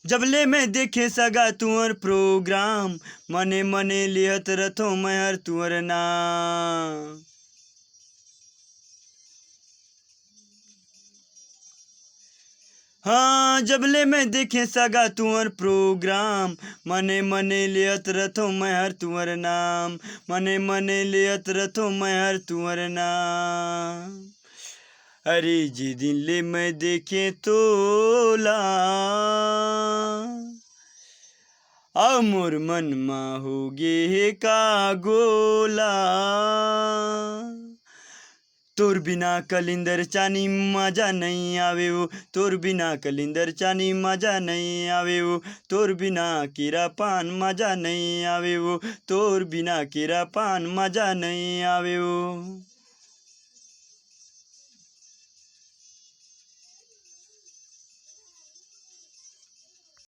जबले मैं देखे सगा तुअर प्रोग्राम, मने मने लिहत रथो मैं हर तुअर नाम। हाँ जबले मैं देखे सगा तुअर प्रोग्राम, मने मने लियत रथो मैं हर तुअर नाम, मने मने लियत रथो मैं हर तुअर नाम। अरे जी दिन ले मैं देखे तोला, आ मोर मन मा हो गे का गोला। तोर बिना कलिंदर चानी मजा नहीं आवे वो, तोर बिना कलिंदर चानी मजा नहीं आवे वो, तोर बिना कीरा पान मजा नहीं आवे वो, तोर बिना कीरा पान मजा नहीं आवे वो।